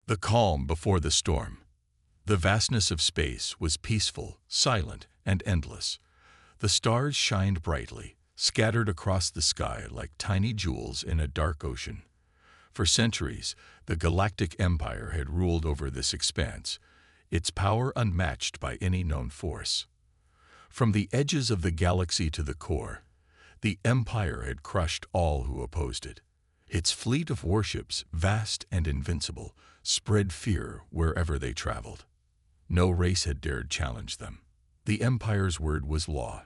The calm before the storm. The vastness of space was peaceful, silent, and endless. The stars shined brightly, scattered across the sky like tiny jewels in a dark ocean. For centuries, the Galactic Empire had ruled over this expanse, its power unmatched by any known force. From the edges of the galaxy to the core, the Empire had crushed all who opposed it. Its fleet of warships, vast and invincible, spread fear wherever they traveled. No race had dared challenge them. The Empire's word was law,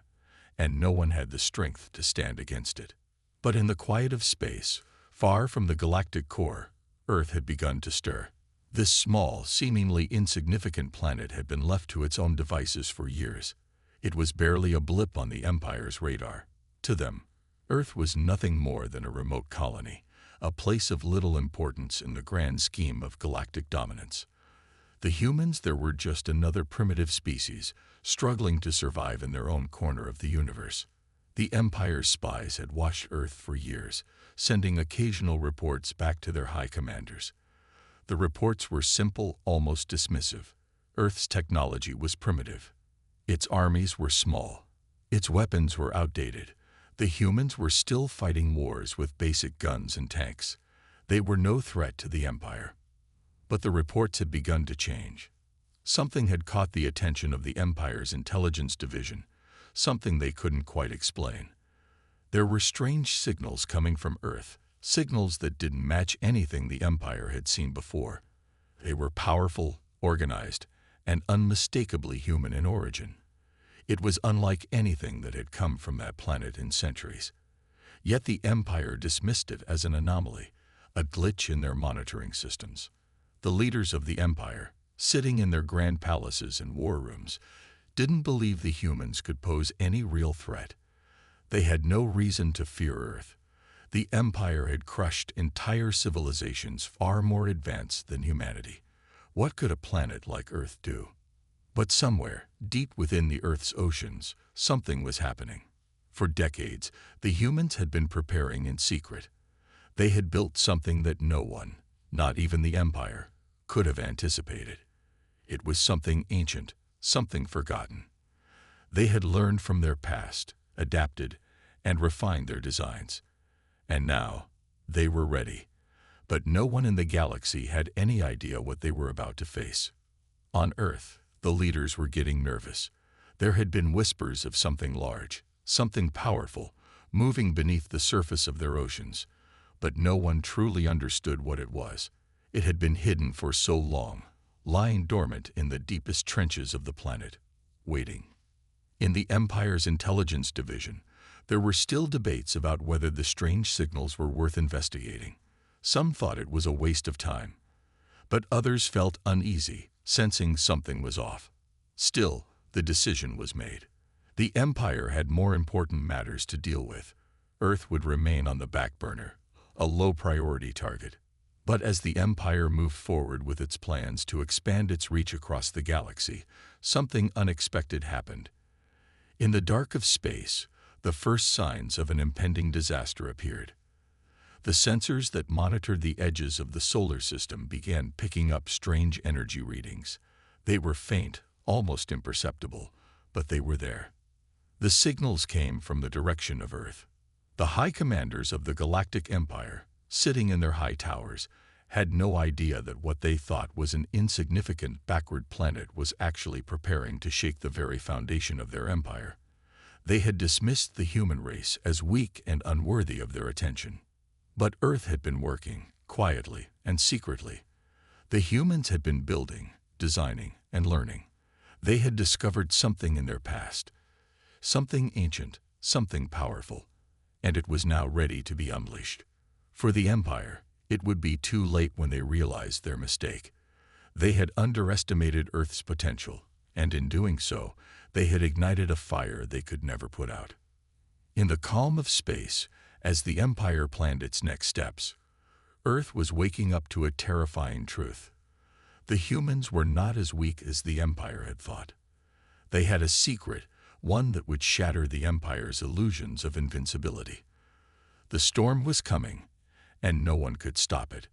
and no one had the strength to stand against it. But in the quiet of space, far from the galactic core, Earth had begun to stir. This small, seemingly insignificant planet had been left to its own devices for years. It was barely a blip on the Empire's radar. To them, Earth was nothing more than a remote colony, a place of little importance in the grand scheme of galactic dominance. The humans there were just another primitive species, struggling to survive in their own corner of the universe. The Empire's spies had watched Earth for years, sending occasional reports back to their high commanders. The reports were simple, almost dismissive. Earth's technology was primitive. Its armies were small. Its weapons were outdated. The humans were still fighting wars with basic guns and tanks. They were no threat to the Empire. But the reports had begun to change. Something had caught the attention of the Empire's intelligence division, something they couldn't quite explain. There were strange signals coming from Earth, signals that didn't match anything the Empire had seen before. They were powerful, organized, and unmistakably human in origin. It was unlike anything that had come from that planet in centuries. Yet the Empire dismissed it as an anomaly, a glitch in their monitoring systems. The leaders of the Empire, sitting in their grand palaces and war rooms, didn't believe the humans could pose any real threat. They had no reason to fear Earth. The Empire had crushed entire civilizations far more advanced than humanity. What could a planet like Earth do? But somewhere, deep within the Earth's oceans, something was happening. For decades, the humans had been preparing in secret. They had built something that no one, not even the Empire, could have anticipated. It was something ancient, something forgotten. They had learned from their past, adapted, and refined their designs. And now, they were ready. But no one in the galaxy had any idea what they were about to face. On Earth, the leaders were getting nervous. There had been whispers of something large, something powerful, moving beneath the surface of their oceans. But no one truly understood what it was. It had been hidden for so long, lying dormant in the deepest trenches of the planet, waiting. In the Empire's intelligence division, there were still debates about whether the strange signals were worth investigating. Some thought it was a waste of time, but others felt uneasy, sensing something was off. Still, the decision was made. The Empire had more important matters to deal with. Earth would remain on the back burner, a low-priority target. But as the Empire moved forward with its plans to expand its reach across the galaxy, something unexpected happened. In the dark of space, the first signs of an impending disaster appeared. The sensors that monitored the edges of the solar system began picking up strange energy readings. They were faint, almost imperceptible, but they were there. The signals came from the direction of Earth. The high commanders of the Galactic Empire, sitting in their high towers, had no idea that what they thought was an insignificant backward planet was actually preparing to shake the very foundation of their empire. They had dismissed the human race as weak and unworthy of their attention. But Earth had been working, quietly and secretly. The humans had been building, designing, and learning. They had discovered something in their past, something ancient, something powerful, and it was now ready to be unleashed. For the Empire, it would be too late when they realized their mistake. They had underestimated Earth's potential, and in doing so, they had ignited a fire they could never put out. In the calm of space, as the Empire planned its next steps, Earth was waking up to a terrifying truth. The humans were not as weak as the Empire had thought. They had a secret, one that would shatter the Empire's illusions of invincibility. The storm was coming, and no one could stop it.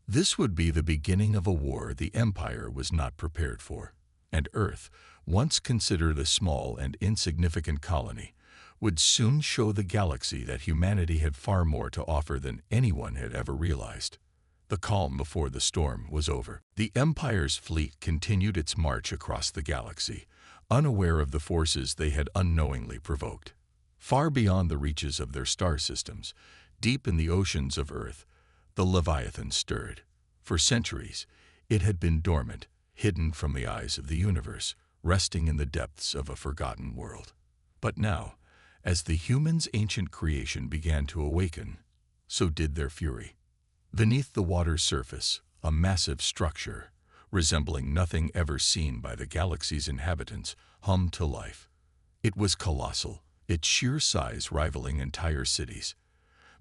This would be the beginning of a war the Empire was not prepared for, and Earth, once considered a small and insignificant colony, would soon show the galaxy that humanity had far more to offer than anyone had ever realized. The calm before the storm was over. The Empire's fleet continued its march across the galaxy, unaware of the forces they had unknowingly provoked. Far beyond the reaches of their star systems, deep in the oceans of Earth, the Leviathan stirred. For centuries, it had been dormant, hidden from the eyes of the universe, resting in the depths of a forgotten world. But now, as the humans' ancient creation began to awaken, so did their fury. Beneath the water's surface, a massive structure, resembling nothing ever seen by the galaxy's inhabitants, hummed to life. It was colossal, its sheer size rivaling entire cities.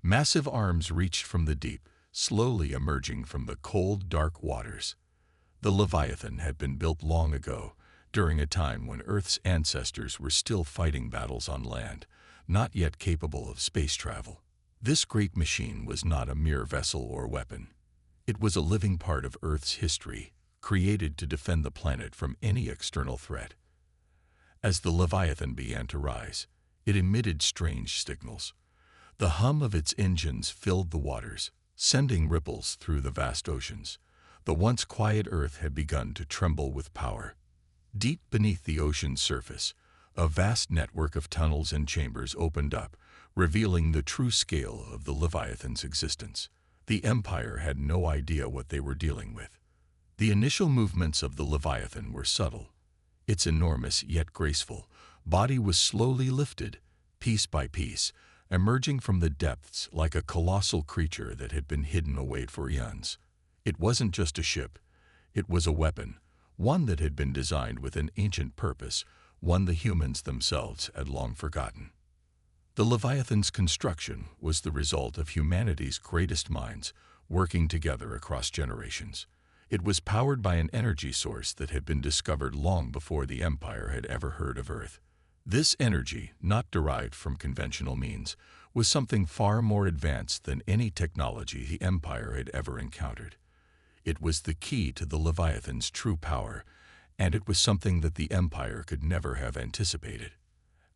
Massive arms reached from the deep, slowly emerging from the cold, dark waters. The Leviathan had been built long ago, during a time when Earth's ancestors were still fighting battles on land, not yet capable of space travel. This great machine was not a mere vessel or weapon. It was a living part of Earth's history, created to defend the planet from any external threat. As the Leviathan began to rise, it emitted strange signals. The hum of its engines filled the waters, sending ripples through the vast oceans. The once quiet Earth had begun to tremble with power. Deep beneath the ocean's surface, a vast network of tunnels and chambers opened up, revealing the true scale of the Leviathan's existence. The Empire had no idea what they were dealing with. The initial movements of the Leviathan were subtle. Its enormous yet graceful body was slowly lifted, piece by piece, emerging from the depths like a colossal creature that had been hidden away for eons. It wasn't just a ship. It was a weapon, one that had been designed with an ancient purpose, one the humans themselves had long forgotten. The Leviathan's construction was the result of humanity's greatest minds working together across generations. It was powered by an energy source that had been discovered long before the Empire had ever heard of Earth. This energy, not derived from conventional means, was something far more advanced than any technology the Empire had ever encountered. It was the key to the Leviathan's true power, and it was something that the Empire could never have anticipated.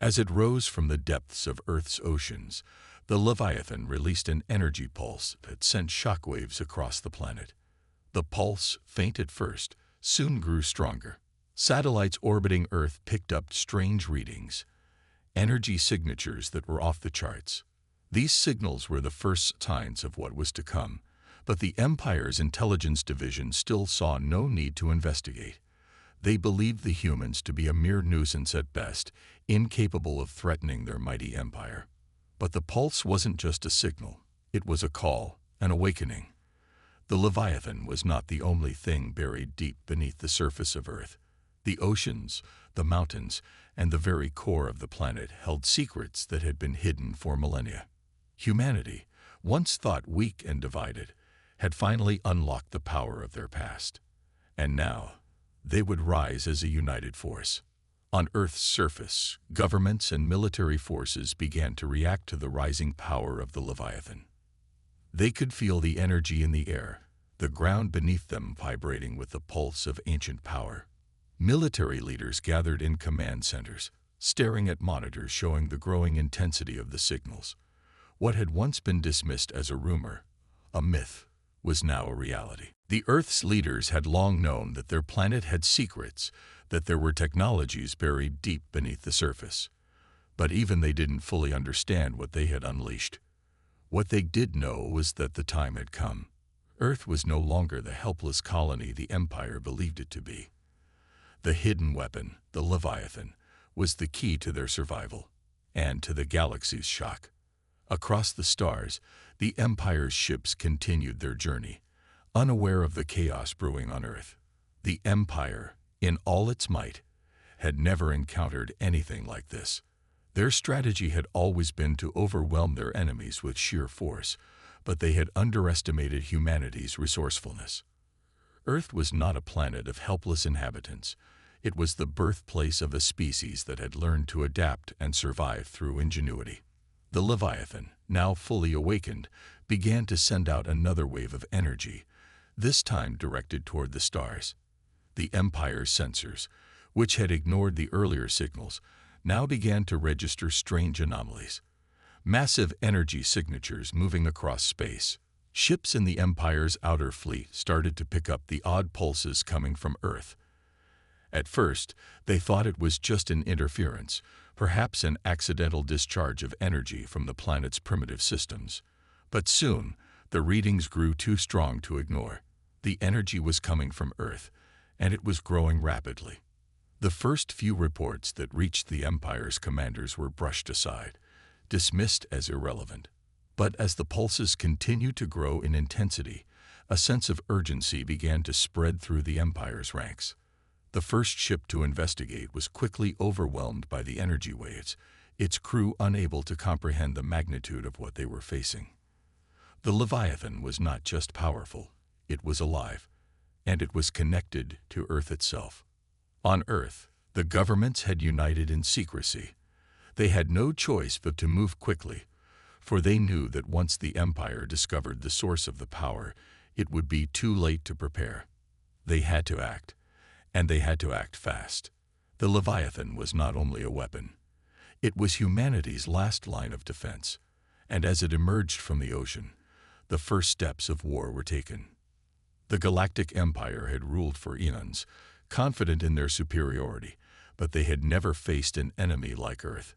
As it rose from the depths of Earth's oceans, the Leviathan released an energy pulse that sent shockwaves across the planet. The pulse, faint at first, soon grew stronger. Satellites orbiting Earth picked up strange readings, energy signatures that were off the charts. These signals were the first signs of what was to come, but the Empire's intelligence division still saw no need to investigate. They believed the humans to be a mere nuisance at best, incapable of threatening their mighty empire. But the pulse wasn't just a signal. It was a call, an awakening. The Leviathan was not the only thing buried deep beneath the surface of Earth. The oceans, the mountains, and the very core of the planet held secrets that had been hidden for millennia. Humanity, once thought weak and divided, had finally unlocked the power of their past. And now, they would rise as a united force. On Earth's surface, governments and military forces began to react to the rising power of the Leviathan. They could feel the energy in the air, the ground beneath them vibrating with the pulse of ancient power. Military leaders gathered in command centers, staring at monitors showing the growing intensity of the signals. What had once been dismissed as a rumor, a myth, was now a reality. The Earth's leaders had long known that their planet had secrets, that there were technologies buried deep beneath the surface. But even they didn't fully understand what they had unleashed. What they did know was that the time had come. Earth was no longer the helpless colony the Empire believed it to be. The hidden weapon, the Leviathan, was the key to their survival, and to the galaxy's shock. Across the stars, the Empire's ships continued their journey, unaware of the chaos brewing on Earth. The Empire, in all its might, had never encountered anything like this. Their strategy had always been to overwhelm their enemies with sheer force, but they had underestimated humanity's resourcefulness. Earth was not a planet of helpless inhabitants. It was the birthplace of a species that had learned to adapt and survive through ingenuity. The Leviathan, now fully awakened, began to send out another wave of energy, this time directed toward the stars. The Empire's sensors, which had ignored the earlier signals, now began to register strange anomalies. Massive energy signatures moving across space. Ships in the Empire's outer fleet started to pick up the odd pulses coming from Earth. At first, they thought it was just an interference, perhaps an accidental discharge of energy from the planet's primitive systems. But soon, the readings grew too strong to ignore. The energy was coming from Earth, and it was growing rapidly. The first few reports that reached the Empire's commanders were brushed aside, dismissed as irrelevant. But as the pulses continued to grow in intensity, a sense of urgency began to spread through the Empire's ranks. The first ship to investigate was quickly overwhelmed by the energy waves, its crew unable to comprehend the magnitude of what they were facing. The Leviathan was not just powerful, it was alive, and it was connected to Earth itself. On Earth, the governments had united in secrecy. They had no choice but to move quickly, for they knew that once the Empire discovered the source of the power, it would be too late to prepare. They had to act, and they had to act fast. The Leviathan was not only a weapon. It was humanity's last line of defense, and as it emerged from the ocean, the first steps of war were taken. The Galactic Empire had ruled for eons, confident in their superiority, but they had never faced an enemy like Earth.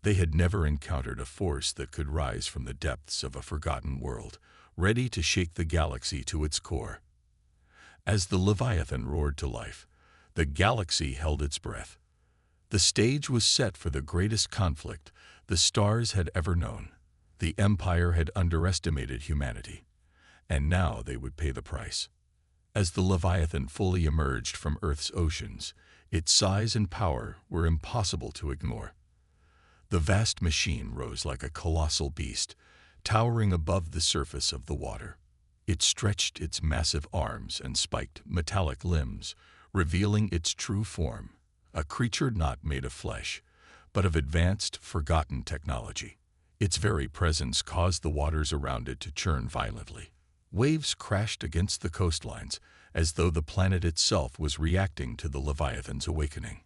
They had never encountered a force that could rise from the depths of a forgotten world, ready to shake the galaxy to its core. As the Leviathan roared to life, the galaxy held its breath. The stage was set for the greatest conflict the stars had ever known. The Empire had underestimated humanity, and now they would pay the price. As the Leviathan fully emerged from Earth's oceans, its size and power were impossible to ignore. The vast machine rose like a colossal beast, towering above the surface of the water. It stretched its massive arms and spiked metallic limbs, revealing its true form, a creature not made of flesh, but of advanced, forgotten technology. Its very presence caused the waters around it to churn violently. Waves crashed against the coastlines, as though the planet itself was reacting to the Leviathan's awakening.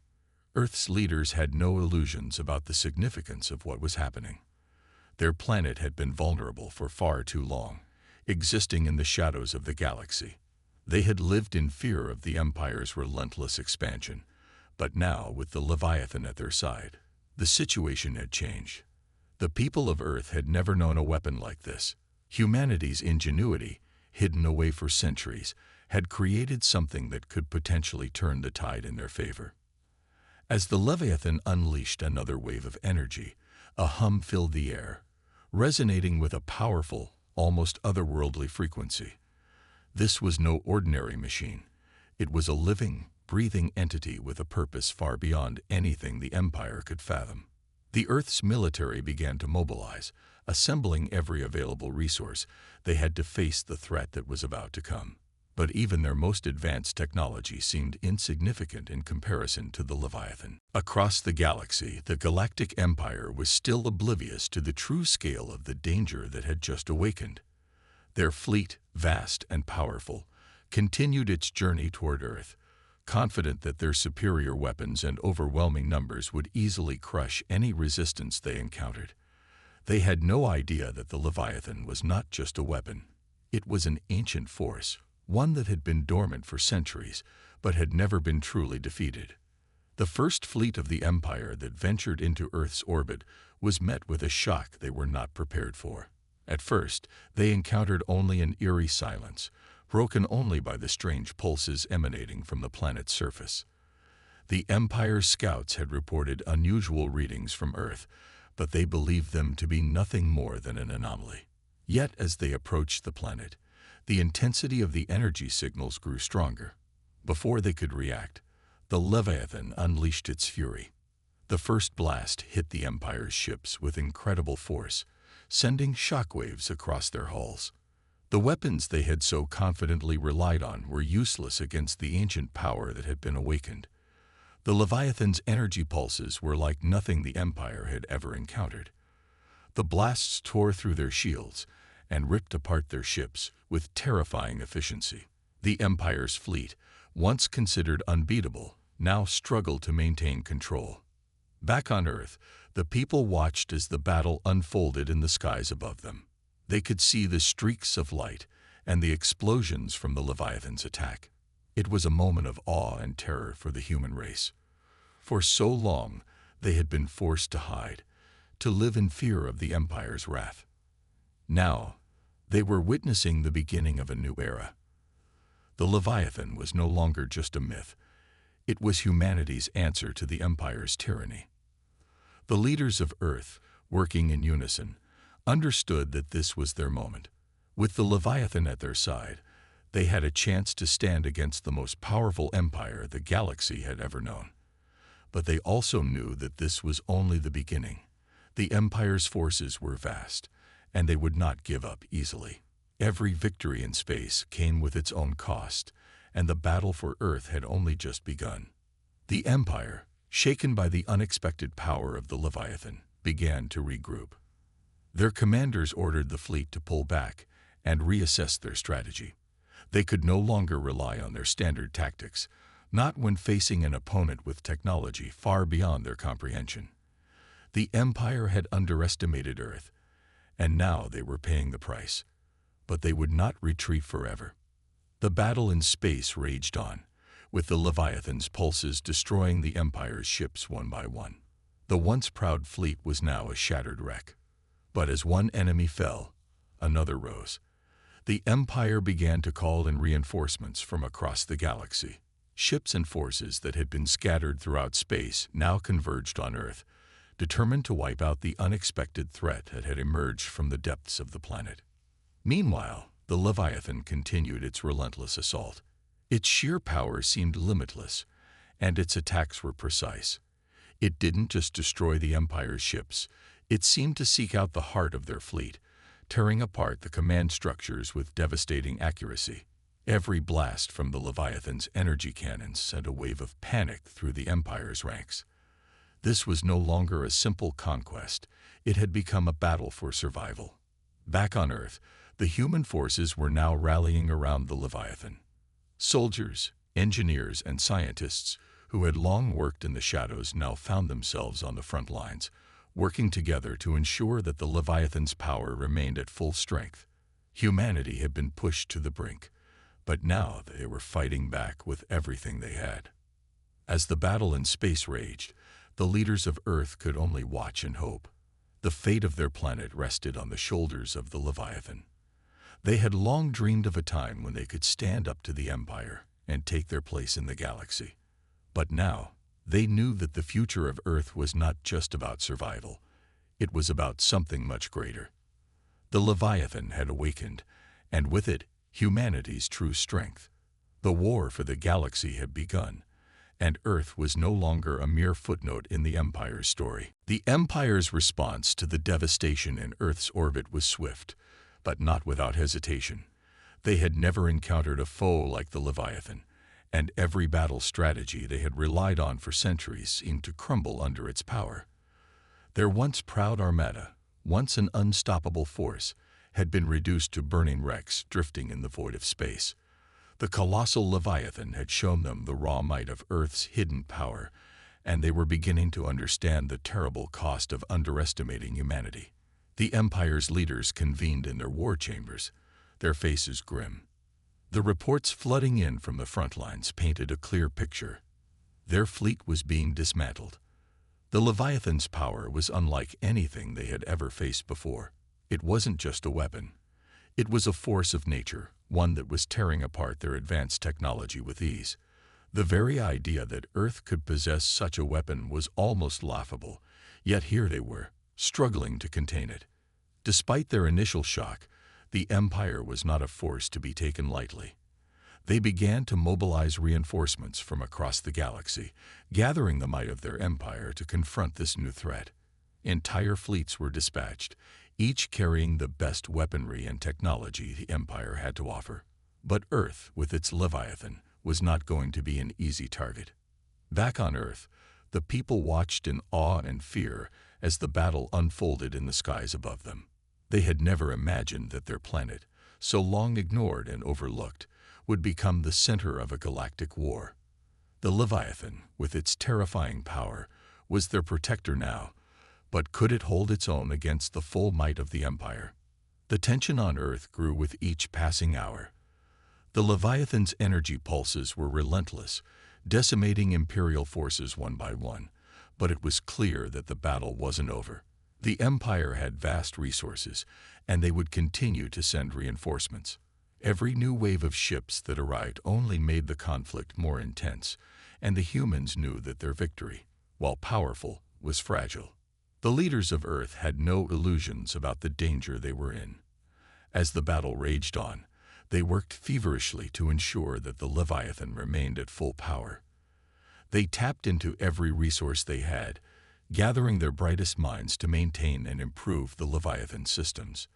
Earth's leaders had no illusions about the significance of what was happening. Their planet had been vulnerable for far too long, existing in the shadows of the galaxy. They had lived in fear of the Empire's relentless expansion, but now, with the Leviathan at their side, the situation had changed. The people of Earth had never known a weapon like this. Humanity's ingenuity, hidden away for centuries, had created something that could potentially turn the tide in their favor. As the Leviathan unleashed another wave of energy, a hum filled the air, resonating with a powerful, almost otherworldly frequency. This was no ordinary machine. It was a living, breathing entity with a purpose far beyond anything the Empire could fathom. The Earth's military began to mobilize, assembling every available resource. They had to face the threat that was about to come. But even their most advanced technology seemed insignificant in comparison to the Leviathan. Across the galaxy, the Galactic Empire was still oblivious to the true scale of the danger that had just awakened. Their fleet, vast and powerful, continued its journey toward Earth, confident that their superior weapons and overwhelming numbers would easily crush any resistance they encountered. They had no idea that the Leviathan was not just a weapon. It was an ancient force, one that had been dormant for centuries, but had never been truly defeated. The first fleet of the Empire that ventured into Earth's orbit was met with a shock they were not prepared for. At first, they encountered only an eerie silence, broken only by the strange pulses emanating from the planet's surface. The Empire's scouts had reported unusual readings from Earth, but they believed them to be nothing more than an anomaly. Yet, as they approached the planet, the intensity of the energy signals grew stronger. Before they could react, the Leviathan unleashed its fury. The first blast hit the Empire's ships with incredible force, sending shockwaves across their hulls. The weapons they had so confidently relied on were useless against the ancient power that had been awakened. The Leviathan's energy pulses were like nothing the Empire had ever encountered. The blasts tore through their shields, and ripped apart their ships with terrifying efficiency. The Empire's fleet, once considered unbeatable, now struggled to maintain control. Back on Earth, the people watched as the battle unfolded in the skies above them. They could see the streaks of light and the explosions from the Leviathan's attack. It was a moment of awe and terror for the human race. For so long, they had been forced to hide, to live in fear of the Empire's wrath. Now, they were witnessing the beginning of a new era. The Leviathan was no longer just a myth. It was humanity's answer to the Empire's tyranny. The leaders of Earth, working in unison, understood that this was their moment. With the Leviathan at their side, they had a chance to stand against the most powerful empire the galaxy had ever known. But they also knew that this was only the beginning. The Empire's forces were vast, and they would not give up easily. Every victory in space came with its own cost, and the battle for Earth had only just begun. The Empire, shaken by the unexpected power of the Leviathan, began to regroup. Their commanders ordered the fleet to pull back and reassess their strategy. They could no longer rely on their standard tactics, not when facing an opponent with technology far beyond their comprehension. The Empire had underestimated Earth, and now they were paying the price. But they would not retreat forever. The battle in space raged on, with the Leviathan's pulses destroying the Empire's ships one by one. The once proud fleet was now a shattered wreck. But as one enemy fell, another rose. The Empire began to call in reinforcements from across the galaxy. Ships and forces that had been scattered throughout space now converged on Earth, determined to wipe out the unexpected threat that had emerged from the depths of the planet. Meanwhile, the Leviathan continued its relentless assault. Its sheer power seemed limitless, and its attacks were precise. It didn't just destroy the Empire's ships, it seemed to seek out the heart of their fleet, tearing apart the command structures with devastating accuracy. Every blast from the Leviathan's energy cannons sent a wave of panic through the Empire's ranks. This was no longer a simple conquest, it had become a battle for survival. Back on Earth, the human forces were now rallying around the Leviathan. Soldiers, engineers, and scientists who had long worked in the shadows now found themselves on the front lines, working together to ensure that the Leviathan's power remained at full strength. Humanity had been pushed to the brink, but now they were fighting back with everything they had. As the battle in space raged, the leaders of Earth could only watch and hope. The fate of their planet rested on the shoulders of the Leviathan. They had long dreamed of a time when they could stand up to the Empire and take their place in the galaxy. But now, they knew that the future of Earth was not just about survival. It was about something much greater. The Leviathan had awakened, and with it, humanity's true strength. The war for the galaxy had begun, and Earth was no longer a mere footnote in the Empire's story. The Empire's response to the devastation in Earth's orbit was swift, but not without hesitation. They had never encountered a foe like the Leviathan, and every battle strategy they had relied on for centuries seemed to crumble under its power. Their once proud Armada, once an unstoppable force, had been reduced to burning wrecks drifting in the void of space. The colossal Leviathan had shown them the raw might of Earth's hidden power, and they were beginning to understand the terrible cost of underestimating humanity. The Empire's leaders convened in their war chambers, their faces grim. The reports flooding in from the front lines painted a clear picture. Their fleet was being dismantled. The Leviathan's power was unlike anything they had ever faced before. It wasn't just a weapon. It was a force of nature, one that was tearing apart their advanced technology with ease. The very idea that Earth could possess such a weapon was almost laughable, yet here they were, struggling to contain it. Despite their initial shock, the Empire was not a force to be taken lightly. They began to mobilize reinforcements from across the galaxy, gathering the might of their empire to confront this new threat. Entire fleets were dispatched, each carrying the best weaponry and technology the Empire had to offer. But Earth, with its Leviathan, was not going to be an easy target. Back on Earth, the people watched in awe and fear as the battle unfolded in the skies above them. They had never imagined that their planet, so long ignored and overlooked, would become the center of a galactic war. The Leviathan, with its terrifying power, was their protector now, but could it hold its own against the full might of the Empire? The tension on Earth grew with each passing hour. The Leviathan's energy pulses were relentless, decimating Imperial forces one by one, but it was clear that the battle wasn't over. The Empire had vast resources, and they would continue to send reinforcements. Every new wave of ships that arrived only made the conflict more intense, and the humans knew that their victory, while powerful, was fragile. The leaders of Earth had no illusions about the danger they were in. As the battle raged on, they worked feverishly to ensure that the Leviathan remained at full power. They tapped into every resource they had, gathering their brightest minds to maintain and improve the Leviathan systems.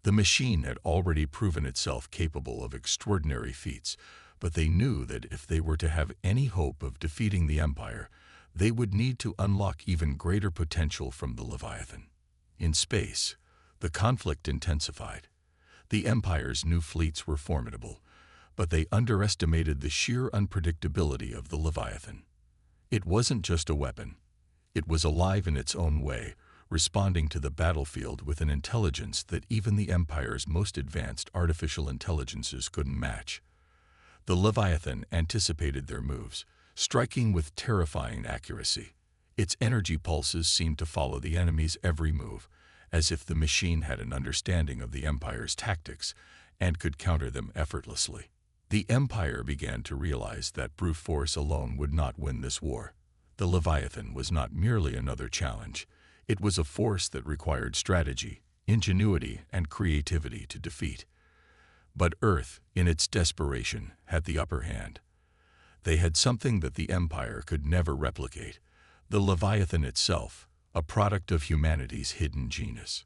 The machine had already proven itself capable of extraordinary feats, but they knew that if they were to have any hope of defeating the Empire, they would need to unlock even greater potential from the Leviathan. In space, the conflict intensified. The Empire's new fleets were formidable, but they underestimated the sheer unpredictability of the Leviathan. It wasn't just a weapon. It was alive in its own way, responding to the battlefield with an intelligence that even the Empire's most advanced artificial intelligences couldn't match. The Leviathan anticipated their moves, striking with terrifying accuracy. Its energy pulses seemed to follow the enemy's every move, as if the machine had an understanding of the Empire's tactics and could counter them effortlessly. The Empire began to realize that brute force alone would not win this war. The Leviathan was not merely another challenge. It was a force that required strategy, ingenuity, and creativity to defeat. But Earth, in its desperation, had the upper hand. They had something that the Empire could never replicate: the Leviathan itself, a product of humanity's hidden genius.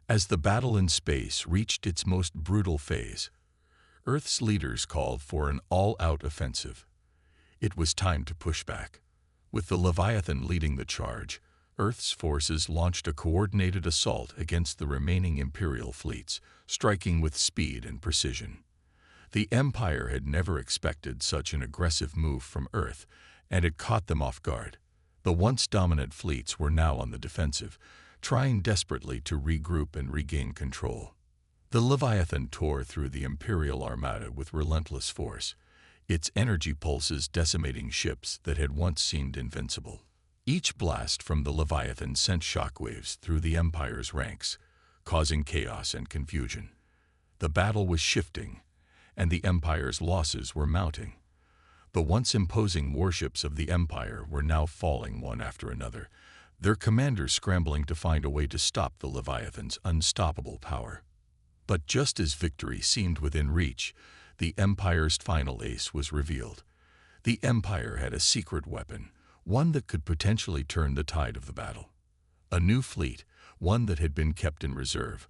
As the battle in space reached its most brutal phase, Earth's leaders called for an all-out offensive. It was time to push back. With the Leviathan leading the charge, Earth's forces launched a coordinated assault against the remaining Imperial fleets, striking with speed and precision. The Empire had never expected such an aggressive move from Earth, and it caught them off guard. The once dominant fleets were now on the defensive, trying desperately to regroup and regain control. The Leviathan tore through the Imperial Armada with relentless force, its energy pulses decimating ships that had once seemed invincible. Each blast from the Leviathan sent shockwaves through the Empire's ranks, causing chaos and confusion. The battle was shifting, and the Empire's losses were mounting. The once imposing warships of the Empire were now falling one after another, their commanders scrambling to find a way to stop the Leviathan's unstoppable power. But just as victory seemed within reach, the Empire's final ace was revealed. The Empire had a secret weapon, one that could potentially turn the tide of the battle. A new fleet, one that had been kept in reserve,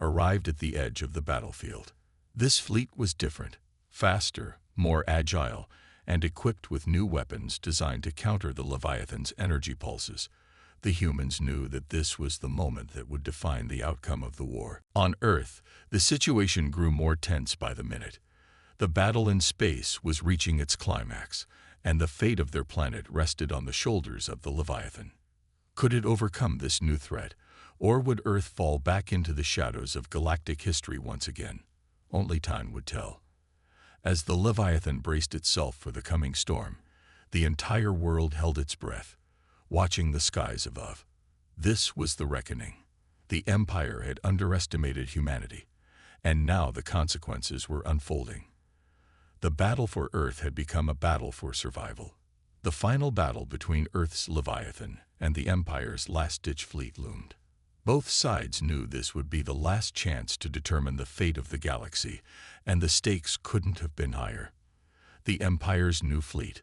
arrived at the edge of the battlefield. This fleet was different, faster, more agile, and equipped with new weapons designed to counter the Leviathan's energy pulses. The humans knew that this was the moment that would define the outcome of the war. On Earth, the situation grew more tense by the minute. The battle in space was reaching its climax, and the fate of their planet rested on the shoulders of the Leviathan. Could it overcome this new threat, or would Earth fall back into the shadows of galactic history once again? Only time would tell. As the Leviathan braced itself for the coming storm, the entire world held its breath, watching the skies above. This was the reckoning. The Empire had underestimated humanity, and now the consequences were unfolding. The battle for Earth had become a battle for survival. The final battle between Earth's Leviathan and the Empire's last-ditch fleet loomed. Both sides knew this would be the last chance to determine the fate of the galaxy, and the stakes couldn't have been higher. The Empire's new fleet,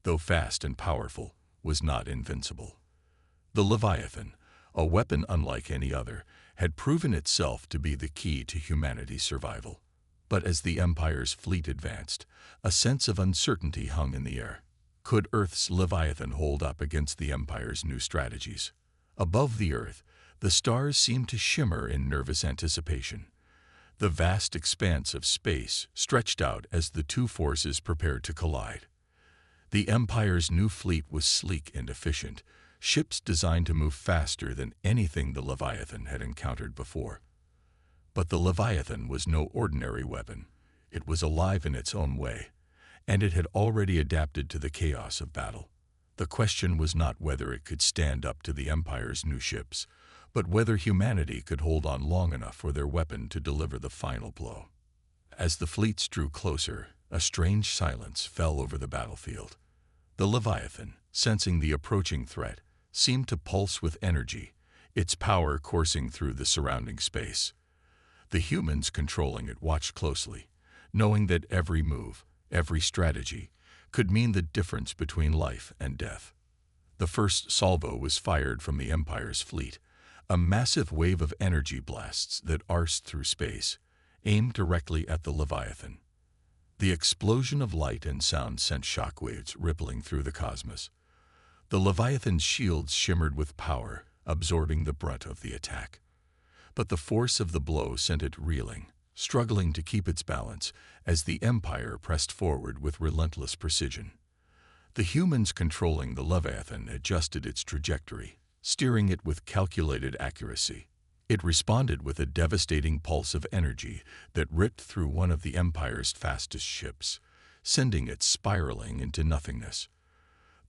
though fast and powerful, was not invincible. The Leviathan, a weapon unlike any other, had proven itself to be the key to humanity's survival. But as the Empire's fleet advanced, a sense of uncertainty hung in the air. Could Earth's Leviathan hold up against the Empire's new strategies? Above the Earth, The stars seemed to shimmer in nervous anticipation. The vast expanse of space stretched out as the two forces prepared to collide. The Empire's new fleet was sleek and efficient, ships designed to move faster than anything the Leviathan had encountered before. But the Leviathan was no ordinary weapon. It was alive in its own way, and it had already adapted to the chaos of battle. The question was not whether it could stand up to the Empire's new ships, but whether humanity could hold on long enough for their weapon to deliver the final blow. As the fleets drew closer, a strange silence fell over the battlefield. The Leviathan, sensing the approaching threat, seemed to pulse with energy, its power coursing through the surrounding space. The humans controlling it watched closely, knowing that every move, every strategy, could mean the difference between life and death. The first salvo was fired from the Empire's fleet, a massive wave of energy blasts that arced through space, aimed directly at the Leviathan. The explosion of light and sound sent shockwaves rippling through the cosmos. The Leviathan's shields shimmered with power, absorbing the brunt of the attack. But the force of the blow sent it reeling, struggling to keep its balance as the Empire pressed forward with relentless precision. The humans controlling the Leviathan adjusted its trajectory, steering it with calculated accuracy. It responded with a devastating pulse of energy that ripped through one of the Empire's fastest ships, sending it spiraling into nothingness.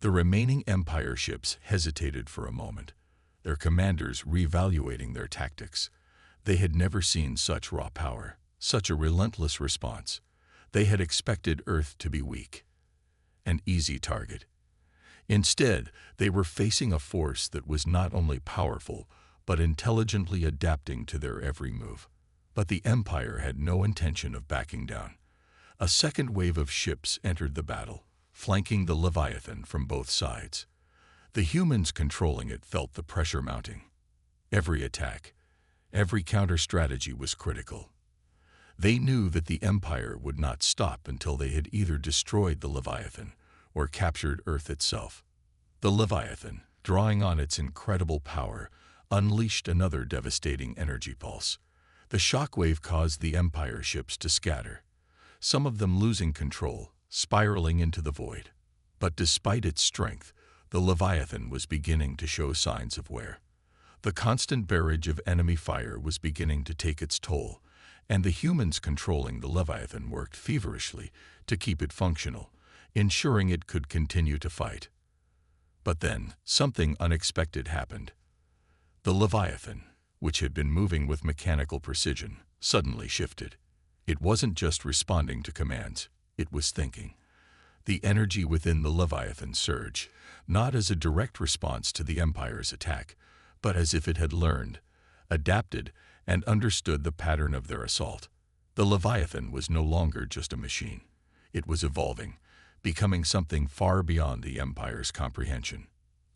The remaining Empire ships hesitated for a moment, their commanders reevaluating their tactics. They had never seen such raw power, such a relentless response. They had expected Earth to be weak, an easy target. Instead, they were facing a force that was not only powerful, but intelligently adapting to their every move. But the Empire had no intention of backing down. A second wave of ships entered the battle, flanking the Leviathan from both sides. The humans controlling it felt the pressure mounting. Every attack, every counter-strategy was critical. They knew that the Empire would not stop until they had either destroyed the Leviathan or captured Earth itself. The Leviathan, drawing on its incredible power, unleashed another devastating energy pulse. The shockwave caused the Empire ships to scatter, some of them losing control, spiraling into the void. But despite its strength, the Leviathan was beginning to show signs of wear. The constant barrage of enemy fire was beginning to take its toll, and the humans controlling the Leviathan worked feverishly to keep it functional, ensuring it could continue to fight. But then, something unexpected happened. The Leviathan, which had been moving with mechanical precision, suddenly shifted. It wasn't just responding to commands, it was thinking. The energy within the Leviathan surged, not as a direct response to the Empire's attack, but as if it had learned, adapted, and understood the pattern of their assault. The Leviathan was no longer just a machine. It was evolving, becoming something far beyond the Empire's comprehension.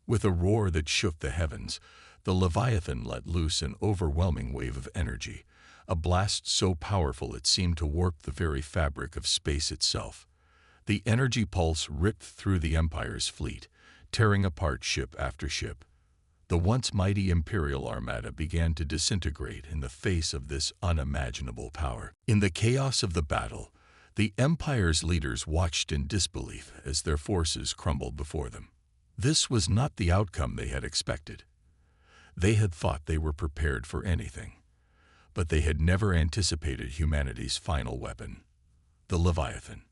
With a roar that shook the heavens, the Leviathan let loose an overwhelming wave of energy, a blast so powerful it seemed to warp the very fabric of space itself. The energy pulse ripped through the Empire's fleet, tearing apart ship after ship. The once mighty Imperial Armada began to disintegrate in the face of this unimaginable power. In the chaos of the battle, the Empire's leaders watched in disbelief as their forces crumbled before them. This was not the outcome they had expected. They had thought they were prepared for anything, but they had never anticipated humanity's final weapon, the Leviathan.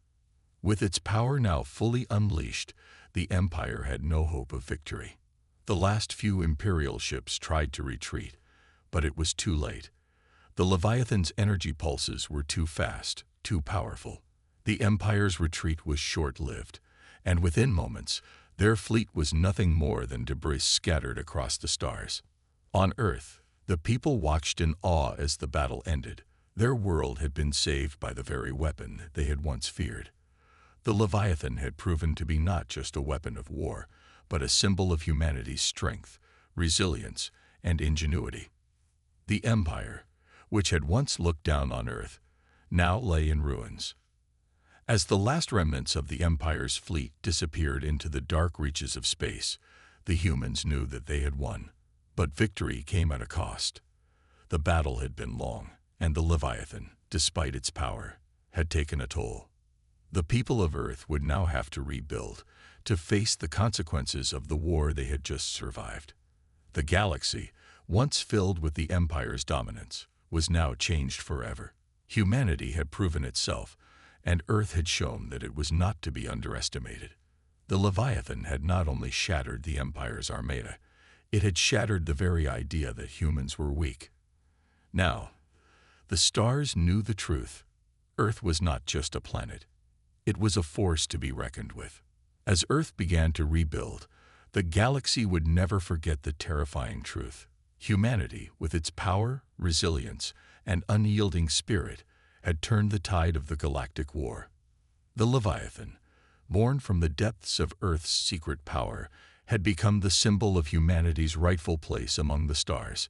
With its power now fully unleashed, the Empire had no hope of victory. The last few Imperial ships tried to retreat, but it was too late. The Leviathan's energy pulses were too fast, too powerful. The Empire's retreat was short-lived, and within moments, their fleet was nothing more than debris scattered across the stars. On Earth, the people watched in awe as the battle ended. Their world had been saved by the very weapon they had once feared. The Leviathan had proven to be not just a weapon of war, but a symbol of humanity's strength, resilience, and ingenuity. The Empire, which had once looked down on Earth, now lay in ruins. As the last remnants of the Empire's fleet disappeared into the dark reaches of space, the humans knew that they had won. But victory came at a cost. The battle had been long, and the Leviathan, despite its power, had taken a toll. The people of Earth would now have to rebuild, to face the consequences of the war they had just survived. The galaxy, once filled with the Empire's dominance, was now changed forever. Humanity had proven itself, and Earth had shown that it was not to be underestimated. The Leviathan had not only shattered the Empire's Armada, it had shattered the very idea that humans were weak. Now, the stars knew the truth. Earth was not just a planet. It was a force to be reckoned with. As Earth began to rebuild, the galaxy would never forget the terrifying truth. Humanity, with its power, resilience, and unyielding spirit, had turned the tide of the galactic war. The Leviathan, born from the depths of Earth's secret power, had become the symbol of humanity's rightful place among the stars.